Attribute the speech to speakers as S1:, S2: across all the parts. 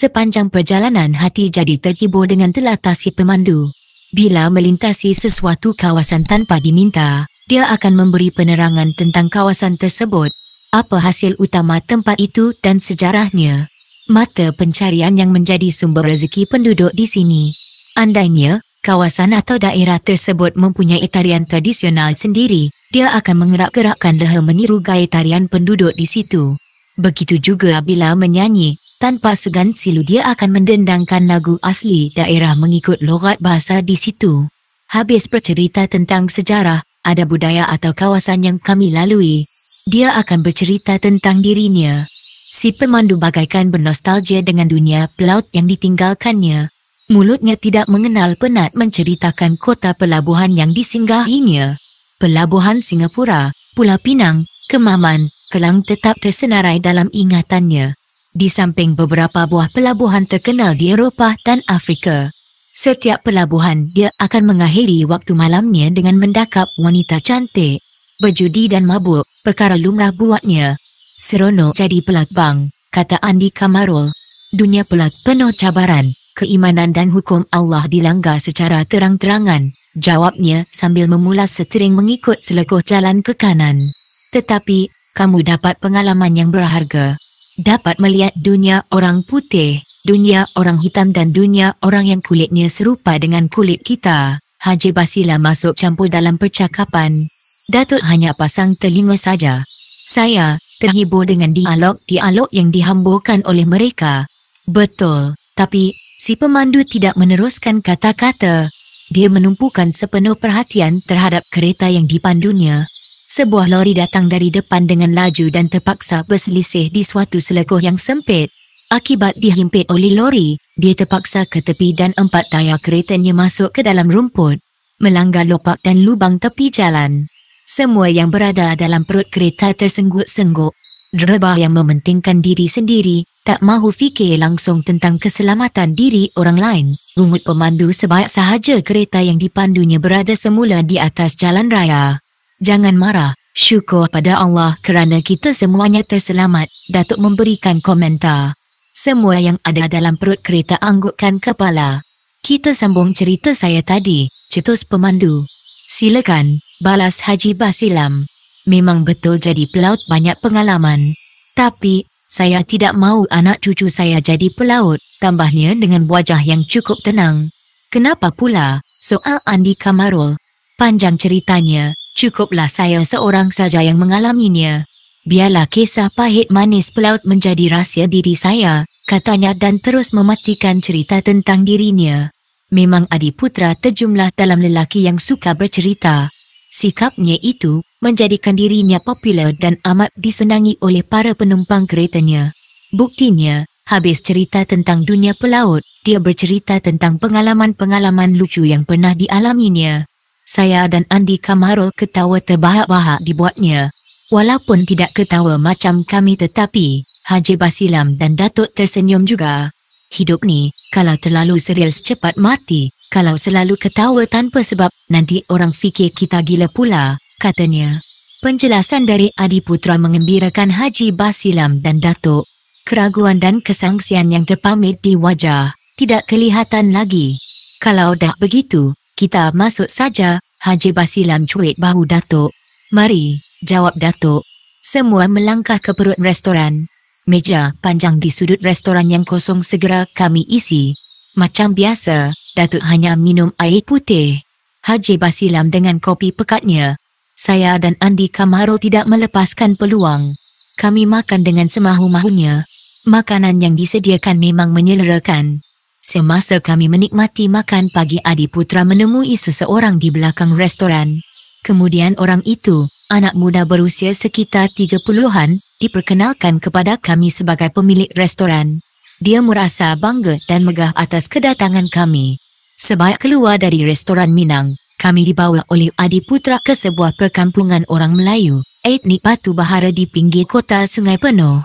S1: Sepanjang perjalanan hati jadi terhibur dengan telatah si pemandu. Bila melintasi sesuatu kawasan tanpa diminta, dia akan memberi penerangan tentang kawasan tersebut, apa hasil utama tempat itu dan sejarahnya. Mata pencarian yang menjadi sumber rezeki penduduk di sini. Andainya, kawasan atau daerah tersebut mempunyai tarian tradisional sendiri, dia akan menggerak-gerakkan leher meniru gaya tarian penduduk di situ. Begitu juga bila menyanyi, tanpa segan silu dia akan mendendangkan lagu asli daerah mengikut logat bahasa di situ. Habis bercerita tentang sejarah, ada budaya atau kawasan yang kami lalui, dia akan bercerita tentang dirinya. Si pemandu bagaikan bernostalgia dengan dunia pelaut yang ditinggalkannya. Mulutnya tidak mengenal penat menceritakan kota pelabuhan yang disinggahinya. Pelabuhan Singapura, Pulau Pinang, Kemaman, Kelang tetap tersenarai dalam ingatannya. Di samping beberapa buah pelabuhan terkenal di Eropah dan Afrika. Setiap pelabuhan dia akan mengakhiri waktu malamnya dengan mendakap wanita cantik. Berjudi dan mabuk, perkara lumrah buatnya. Seronok jadi pelaut bang, kata Andi Kamarul. Dunia pelaut penuh cabaran, keimanan dan hukum Allah dilanggar secara terang-terangan, jawabnya sambil memulas setering mengikut selekoh jalan ke kanan. Tetapi, kamu dapat pengalaman yang berharga. Dapat melihat dunia orang putih, dunia orang hitam dan dunia orang yang kulitnya serupa dengan kulit kita. Haji Basila masuk campur dalam percakapan. Datuk hanya pasang telinga saja. Saya terhibur dengan dialog-dialog yang dihamburkan oleh mereka. Betul, tapi si pemandu tidak meneruskan kata-kata. Dia menumpukan sepenuh perhatian terhadap kereta yang dipandunya. Sebuah lori datang dari depan dengan laju dan terpaksa berselisih di suatu selekoh yang sempit. Akibat dihimpit oleh lori, dia terpaksa ke tepi dan 4 tayar keretanya masuk ke dalam rumput, melanggar lopak dan lubang tepi jalan. Semua yang berada dalam perut kereta tersengguk-sengguk. Driver yang mementingkan diri sendiri, tak mahu fikir langsung tentang keselamatan diri orang lain. Rungut pemandu sebaik sahaja kereta yang dipandunya berada semula di atas jalan raya. Jangan marah, syukur pada Allah kerana kita semuanya terselamat, Datuk memberikan komentar. Semua yang ada dalam perut kereta anggukkan kepala. Kita sambung cerita saya tadi, cetus pemandu. Silakan, balas Haji Basilam. Memang betul jadi pelaut banyak pengalaman. Tapi, saya tidak mahu anak cucu saya jadi pelaut, tambahnya dengan wajah yang cukup tenang. Kenapa pula? Soal Andi Kamarul. Panjang ceritanya. Cukuplah saya seorang saja yang mengalaminya. Biarlah kisah pahit manis pelaut menjadi rahsia diri saya, katanya dan terus mematikan cerita tentang dirinya. Memang Adiputra terjumlah dalam lelaki yang suka bercerita. Sikapnya itu menjadikan dirinya popular dan amat disenangi oleh para penumpang keretanya. Buktinya, habis cerita tentang dunia pelaut, dia bercerita tentang pengalaman-pengalaman lucu yang pernah dialaminya. Saya dan Andi Kamarul ketawa terbahak-bahak dibuatnya. Walaupun tidak ketawa macam kami tetapi, Haji Basilam dan Datuk tersenyum juga. Hidup ni, kalau terlalu serius cepat mati. Kalau selalu ketawa tanpa sebab, nanti orang fikir kita gila pula, katanya. Penjelasan dari Adiputra mengembirakan Haji Basilam dan Datuk. Keraguan dan kesangsian yang terpamit di wajah, tidak kelihatan lagi. Kalau dah begitu, kita masuk saja, Haji Basilam cuit bahu Datuk. Mari, jawab Datuk. Semua melangkah ke perut restoran. Meja panjang di sudut restoran yang kosong segera kami isi. Macam biasa, Datuk hanya minum air putih. Haji Basilam dengan kopi pekatnya. Saya dan Andi Kamarul tidak melepaskan peluang. Kami makan dengan semahu-mahunya. Makanan yang disediakan memang menyelerakan. Semasa kami menikmati makan pagi, Adiputra menemui seseorang di belakang restoran. Kemudian orang itu, anak muda berusia sekitar 30-an, diperkenalkan kepada kami sebagai pemilik restoran. Dia merasa bangga dan megah atas kedatangan kami. Sebaik keluar dari restoran Minang, kami dibawa oleh Adiputra ke sebuah perkampungan orang Melayu, etnik Batu Bahara di pinggir kota Sungai Penuh.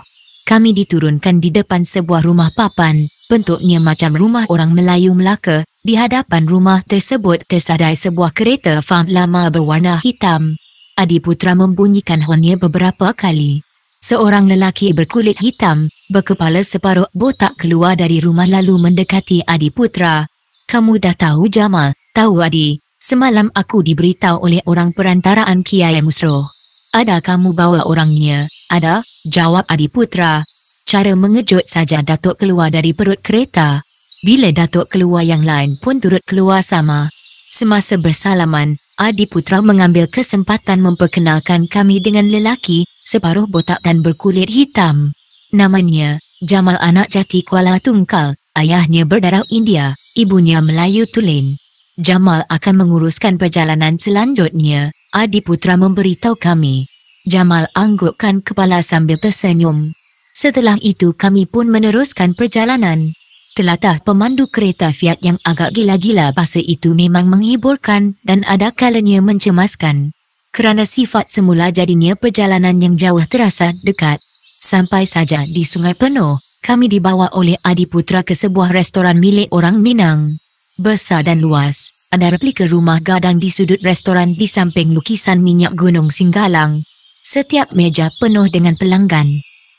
S1: Kami diturunkan di depan sebuah rumah papan, bentuknya macam rumah orang Melayu Melaka. Di hadapan rumah tersebut tersadai sebuah kereta farm lama berwarna hitam. Adiputra membunyikan hornnya beberapa kali. Seorang lelaki berkulit hitam, berkepala separuh botak keluar dari rumah lalu mendekati Adiputra. Kamu dah tahu Jamal? Tahu Adi, semalam aku diberitahu oleh orang perantaraan Kiai Musro. Ada kamu bawa orangnya? Ada, jawab Adiputra. Cara mengejut saja Datuk keluar dari perut kereta. Bila Datuk keluar yang lain pun turut keluar sama. Semasa bersalaman, Adiputra mengambil kesempatan memperkenalkan kami dengan lelaki separuh botak dan berkulit hitam. Namanya Jamal, anak jati Kuala Tungkal. Ayahnya berdarah India, ibunya Melayu Tulen. Jamal akan menguruskan perjalanan selanjutnya, Adiputra memberitahu kami. Jamal anggukkan kepala sambil tersenyum. Setelah itu kami pun meneruskan perjalanan. Telatah pemandu kereta Fiat yang agak gila-gila bahasa itu memang menghiburkan dan ada kalanya mencemaskan. Kerana sifat semula jadinya perjalanan yang jauh terasa dekat. Sampai saja di Sungai Penuh, kami dibawa oleh Adiputra ke sebuah restoran milik orang Minang. Besar dan luas, ada replika rumah gadang di sudut restoran di samping lukisan minyak Gunung Singgalang. Setiap meja penuh dengan pelanggan.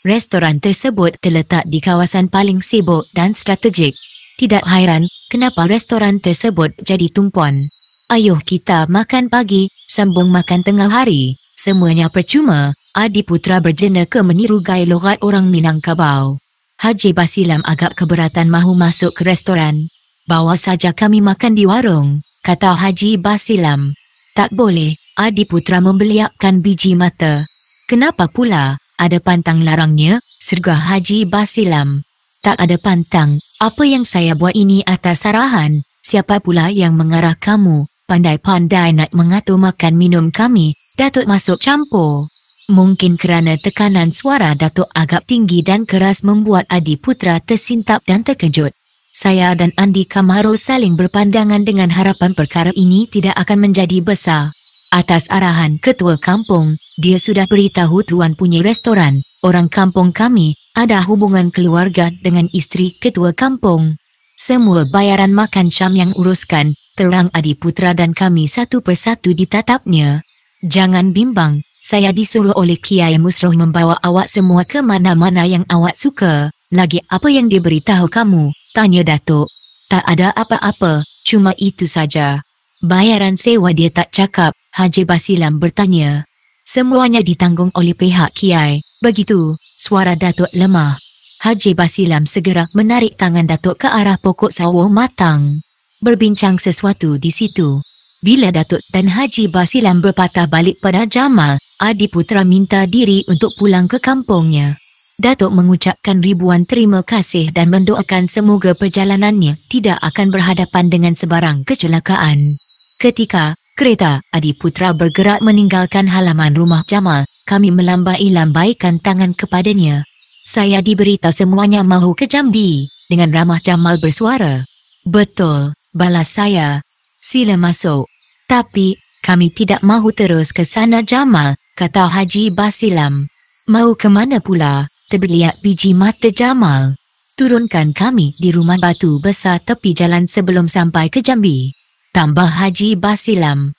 S1: Restoran tersebut terletak di kawasan paling sibuk dan strategik. Tidak hairan kenapa restoran tersebut jadi tumpuan. Ayuh kita makan pagi, sambung makan tengah hari. Semuanya percuma. Adiputra berjenaka meniru gaya logat orang Minangkabau. Haji Basilam agak keberatan mahu masuk ke restoran. Bawa saja kami makan di warung, kata Haji Basilam. Tak boleh, Adiputra membeliakkan biji mata. Kenapa pula? Ada pantang larangnya, sergah Haji Basilam. Tak ada pantang, apa yang saya buat ini atas arahan. Siapa pula yang mengarah kamu? Pandai-pandai nak mengatur makan minum kami, Datuk masuk campur. Mungkin kerana tekanan suara Datuk agak tinggi dan keras membuat Adiputra tersintap dan terkejut. Saya dan Andi Kamarul saling berpandangan dengan harapan perkara ini tidak akan menjadi besar. Atas arahan ketua kampung, dia sudah beritahu tuan punya restoran, orang kampung kami, ada hubungan keluarga dengan isteri ketua kampung. Semua bayaran makan syam yang uruskan, terang Adiputra dan kami satu persatu ditatapnya. Jangan bimbang, saya disuruh oleh Kiai Musroh membawa awak semua ke mana-mana yang awak suka. Lagi apa yang dia beritahu kamu? Tanya Datuk. Tak ada apa-apa, cuma itu saja. Bayaran sewa dia tak cakap, Haji Basilam bertanya. Semuanya ditanggung oleh pihak Kiai. Begitu, suara Datuk lemah. Haji Basilam segera menarik tangan Datuk ke arah pokok sawo matang. Berbincang sesuatu di situ. Bila Datuk dan Haji Basilam berpatah balik pada Jamal, Adiputra minta diri untuk pulang ke kampungnya. Datuk mengucapkan ribuan terima kasih dan mendoakan semoga perjalanannya tidak akan berhadapan dengan sebarang kecelakaan. Ketika kereta Adiputra bergerak meninggalkan halaman rumah Jamal, kami melambai-lambaikan tangan kepadanya. Saya diberitahu semuanya mahu ke Jambi, dengan ramah Jamal bersuara. Betul, balas saya. Sila masuk. Tapi, kami tidak mahu terus ke sana Jamal, kata Haji Basilam. Mau ke mana pula? Terbeliak biji mata Jamal. Turunkan kami di rumah batu besar tepi jalan sebelum sampai ke Jambi. Tambah Haji Basilam.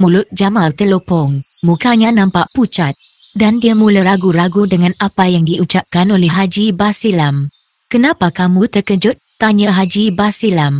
S1: Mulut Jamal terlopong, mukanya nampak pucat. Dan dia mula ragu-ragu dengan apa yang diucapkan oleh Haji Basilam. Kenapa kamu terkejut? Tanya Haji Basilam.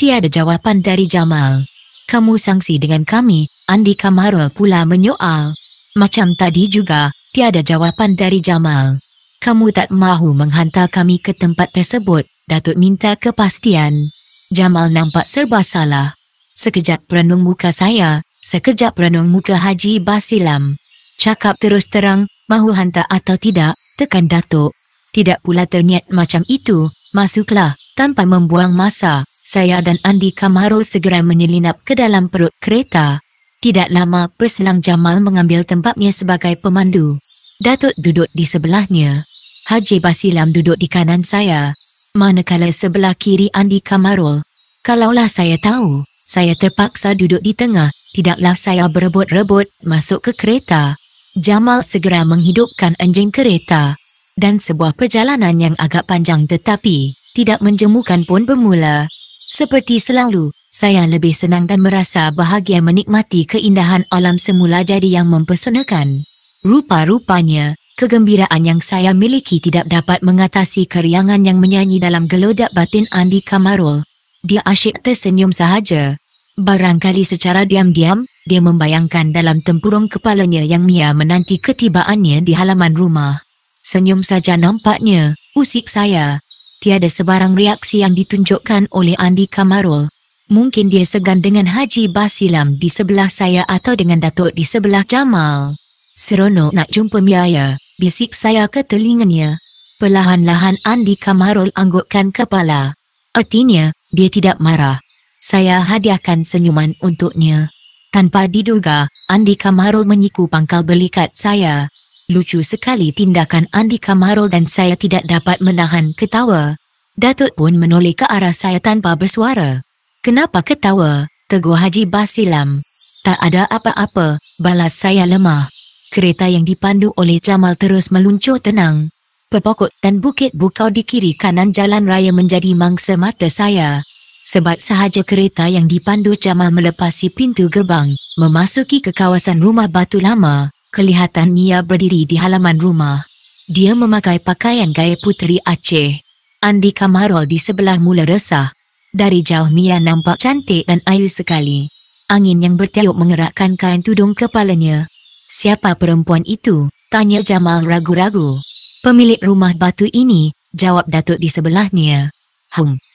S1: Tiada jawapan dari Jamal. Kamu sangsi dengan kami? Andi Kamarul pula menyoal. Macam tadi juga, tiada jawapan dari Jamal. Kamu tak mahu menghantar kami ke tempat tersebut, Datuk minta kepastian. Jamal nampak serba salah. Sekejap perenung muka saya, sekejap perenung muka Haji Basilam. Cakap terus terang, mahu hantar atau tidak, tekan Datuk. Tidak pula terniat macam itu, masuklah, tanpa membuang masa. Saya dan Andi Kamarul segera menyelinap ke dalam perut kereta. Tidak lama berselang Jamal mengambil tempatnya sebagai pemandu. Datuk duduk di sebelahnya. Haji Basilam duduk di kanan saya. Manakala sebelah kiri Andi Kamarul. Kalaulah saya tahu, saya terpaksa duduk di tengah, tidaklah saya berebut-rebut masuk ke kereta. Jamal segera menghidupkan enjin kereta. Dan sebuah perjalanan yang agak panjang tetapi tidak menjemukan pun bermula. Seperti selalu, saya lebih senang dan merasa bahagia menikmati keindahan alam semula jadi yang mempesonakan. Rupa-rupanya, Kegembiraan yang saya miliki tidak dapat mengatasi keriangan yang menyanyi dalam gelodak batin Andi Kamarul. Dia asyik tersenyum sahaja. Barangkali secara diam-diam, dia membayangkan dalam tempurung kepalanya yang Mia menanti ketibaannya di halaman rumah. Senyum saja nampaknya, usik saya. Tiada sebarang reaksi yang ditunjukkan oleh Andi Kamarul. Mungkin dia segan dengan Haji Basilam di sebelah saya atau dengan Datuk di sebelah Jamal. Seronok nak jumpa Mia ya, bisik saya ke telinganya. Perlahan-lahan Andi Kamarul anggukkan kepala. Artinya, dia tidak marah. Saya hadiahkan senyuman untuknya. Tanpa diduga, Andi Kamarul menyiku pangkal belikat saya. Lucu sekali tindakan Andi Kamarul dan saya tidak dapat menahan ketawa. Datuk pun menoleh ke arah saya tanpa bersuara. Kenapa ketawa? Tegur Haji Basilam. Tak ada apa-apa, balas saya lemah. Kereta yang dipandu oleh Jamal terus meluncur tenang. Pepokok dan bukit bukau di kiri kanan jalan raya menjadi mangsa mata saya. Sebab sahaja kereta yang dipandu Jamal melepasi pintu gerbang, memasuki ke kawasan rumah batu lama, kelihatan Mia berdiri di halaman rumah. Dia memakai pakaian gaya puteri Aceh. Andi Kamarul di sebelah mula resah. Dari jauh Mia nampak cantik dan ayu sekali. Angin yang bertiup mengerakkan kain tudung kepalanya. Siapa perempuan itu? Tanya Jamal ragu-ragu. Pemilik rumah batu ini, jawab Datuk di sebelahnya.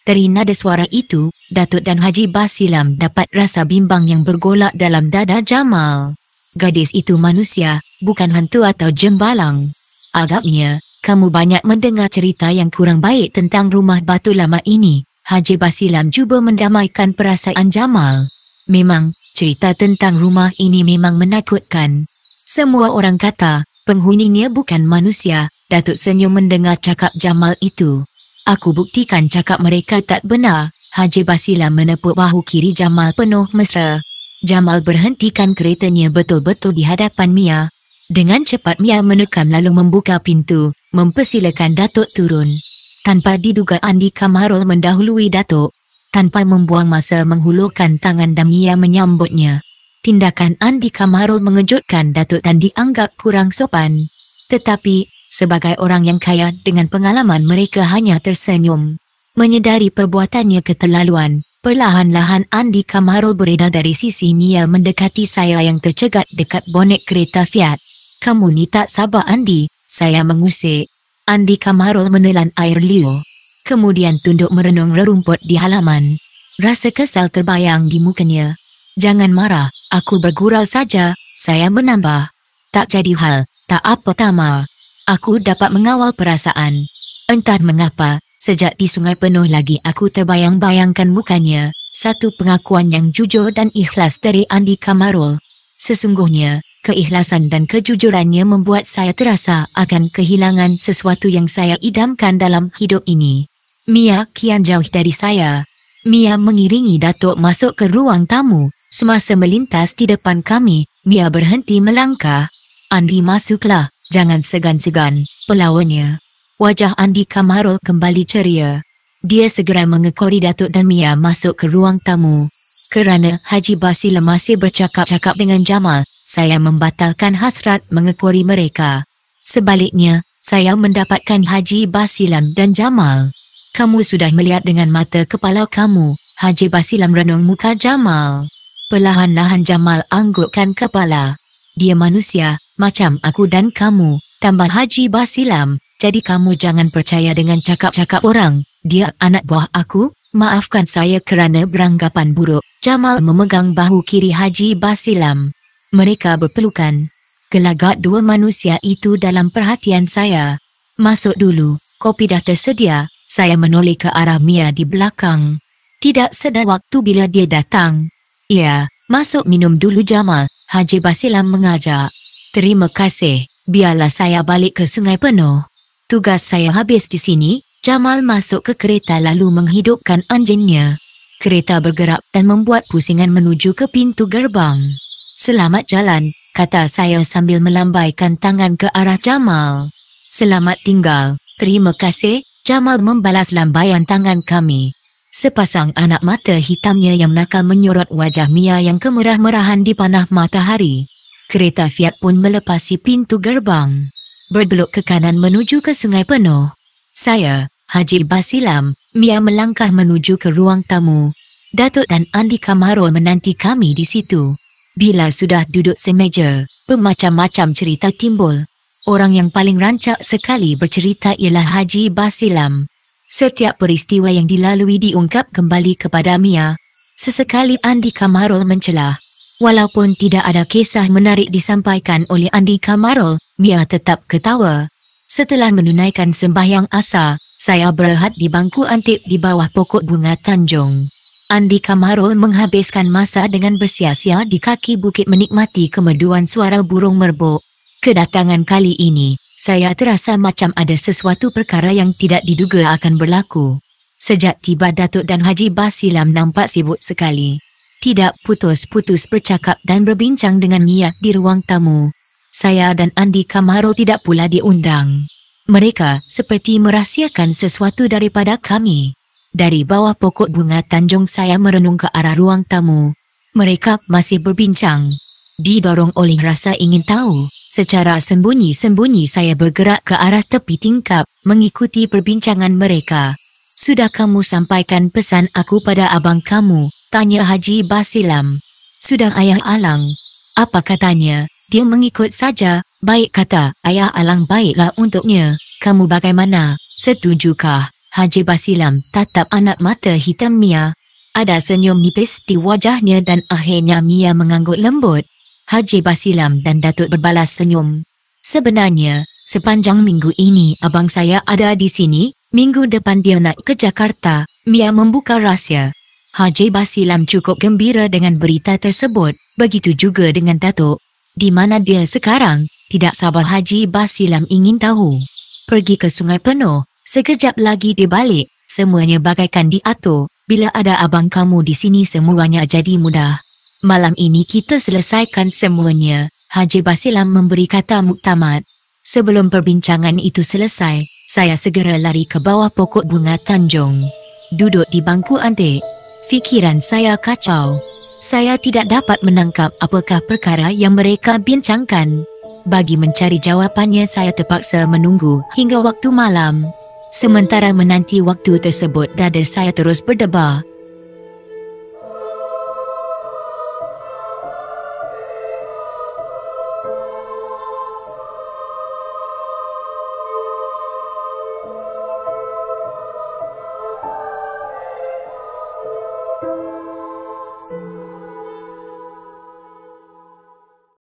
S1: Dari nada suara itu, Datuk dan Haji Basilam dapat rasa bimbang yang bergolak dalam dada Jamal. Gadis itu manusia, bukan hantu atau jembalang. Agaknya, kamu banyak mendengar cerita yang kurang baik tentang rumah batu lama ini. Haji Basilam cuba mendamaikan perasaan Jamal. Memang, cerita tentang rumah ini memang menakutkan. Semua orang kata, penghuninya bukan manusia. Datuk senyum mendengar cakap Jamal itu. Aku buktikan cakap mereka tak benar. Haji Basilam menepuk bahu kiri Jamal penuh mesra. Jamal berhentikan keretanya betul-betul di hadapan Mia. Dengan cepat Mia menekan lalu membuka pintu, mempersilakan Datuk turun. Tanpa diduga Andi Kamarul mendahului Datuk. Tanpa membuang masa menghulurkan tangan dan Mia menyambutnya. Tindakan Andi Kamarul mengejutkan Datuk dan dianggap kurang sopan. Tetapi, sebagai orang yang kaya dengan pengalaman mereka hanya tersenyum. Menyedari perbuatannya keterlaluan, perlahan-lahan Andi Kamarul beredar dari sisi Mia mendekati saya yang tercegat dekat bonet kereta Fiat. Kamu ni tak sabar Andi, saya mengusik. Andi Kamarul menelan air liur. Kemudian tunduk merenung rerumput di halaman. Rasa kesal terbayang di mukanya. Jangan marah, aku bergurau saja, saya menambah. Tak jadi hal, tak apa Tama. Aku dapat mengawal perasaan. Entah mengapa, sejak di sungai penuh lagi aku terbayang-bayangkan mukanya. Satu pengakuan yang jujur dan ikhlas dari Andi Kamarul. Sesungguhnya, keikhlasan dan kejujurannya membuat saya terasa akan kehilangan sesuatu yang saya idamkan dalam hidup ini. Mia kian jauh dari saya. Mia mengiringi Datuk masuk ke ruang tamu. Semasa melintas di depan kami, Mia berhenti melangkah. Andi masuklah, jangan segan-segan, pelawannya. Wajah Andi Kamarul kembali ceria. Dia segera mengekori Datuk dan Mia masuk ke ruang tamu. Kerana Haji Basilam masih bercakap-cakap dengan Jamal, saya membatalkan hasrat mengekori mereka. Sebaliknya, saya mendapatkan Haji Basilam dan Jamal. Kamu sudah melihat dengan mata kepala kamu, Haji Basilam renung muka Jamal. Perlahan-lahan Jamal anggukkan kepala. Dia manusia, macam aku dan kamu, tambah Haji Basilam. Jadi kamu jangan percaya dengan cakap-cakap orang. Dia anak buah aku, maafkan saya kerana beranggapan buruk. Jamal memegang bahu kiri Haji Basilam. Mereka berpelukan. Gelagat dua manusia itu dalam perhatian saya. Masuk dulu, kopi dah tersedia. Saya menoleh ke arah Mia di belakang. Tidak sedar waktu bila dia datang. Ya, masuk minum dulu Jamal, Haji Basilam mengajak. Terima kasih, biarlah saya balik ke Sungai Penuh. Tugas saya habis di sini. Jamal masuk ke kereta lalu menghidupkan enjinnya. Kereta bergerak dan membuat pusingan menuju ke pintu gerbang. Selamat jalan, kata saya sambil melambaikan tangan ke arah Jamal. Selamat tinggal, terima kasih, Jamal membalas lambaian tangan kami. Sepasang anak mata hitamnya yang nakal menyorot wajah Mia yang kemerah-merahan di panah matahari. Kereta Fiat pun melepasi pintu gerbang. berbelok ke kanan menuju ke Sungai Penuh. Saya, Haji Basilam, Mia melangkah menuju ke ruang tamu. Datuk dan Andi Kamarul menanti kami di situ. Bila sudah duduk semeja, bermacam-macam cerita timbul. Orang yang paling rancak sekali bercerita ialah Haji Basilam. Setiap peristiwa yang dilalui diungkap kembali kepada Mia. Sesekali Andi Kamarul mencelah. Walaupun tidak ada kisah menarik disampaikan oleh Andi Kamarul, Mia tetap ketawa. Setelah menunaikan sembahyang asar, saya berehat di bangku antik di bawah pokok bunga Tanjung. Andi Kamarul menghabiskan masa dengan bersia-sia di kaki bukit menikmati kemerduan suara burung merbuk. Kedatangan kali ini, saya terasa macam ada sesuatu perkara yang tidak diduga akan berlaku. Sejak tiba Datuk dan Haji Basilam nampak sibuk sekali. Tidak putus-putus bercakap dan berbincang dengan Mia di ruang tamu. Saya dan Andi Kamarul tidak pula diundang. Mereka seperti merahsiakan sesuatu daripada kami. Dari bawah pokok bunga Tanjung saya merenung ke arah ruang tamu. Mereka masih berbincang. Didorong oleh rasa ingin tahu, secara sembunyi-sembunyi saya bergerak ke arah tepi tingkap, mengikuti perbincangan mereka. "Sudah kamu sampaikan pesan aku pada abang kamu?" tanya Haji Basilam. "Sudah Ayah Alang." "Apa katanya?" "Dia mengikut saja." "Baik," kata Ayah Alang, "baiklah untuknya. Kamu bagaimana? Setujukah?" Haji Basilam tatap anak mata hitam Mia. Ada senyum nipis di wajahnya dan akhirnya Mia mengangguk lembut. Haji Basilam dan Datuk berbalas senyum. "Sebenarnya, sepanjang minggu ini abang saya ada di sini. Minggu depan dia nak ke Jakarta." Mia membuka rahsia. Haji Basilam cukup gembira dengan berita tersebut, begitu juga dengan Datuk. Di mana dia sekarang? Tidak sabar Haji Basilam ingin tahu. "Pergi ke Sungai Penuh, sekejap lagi dia balik. Semuanya bagaikan diatur. Bila ada abang kamu di sini semuanya jadi mudah. Malam ini kita selesaikan semuanya." Haji Basilam memberi kata muktamad. Sebelum perbincangan itu selesai, saya segera lari ke bawah pokok bunga Tanjung. Duduk di bangku antik. Fikiran saya kacau. Saya tidak dapat menangkap apakah perkara yang mereka bincangkan. Bagi mencari jawapannya saya terpaksa menunggu hingga waktu malam. Sementara menanti waktu tersebut dada saya terus berdebar.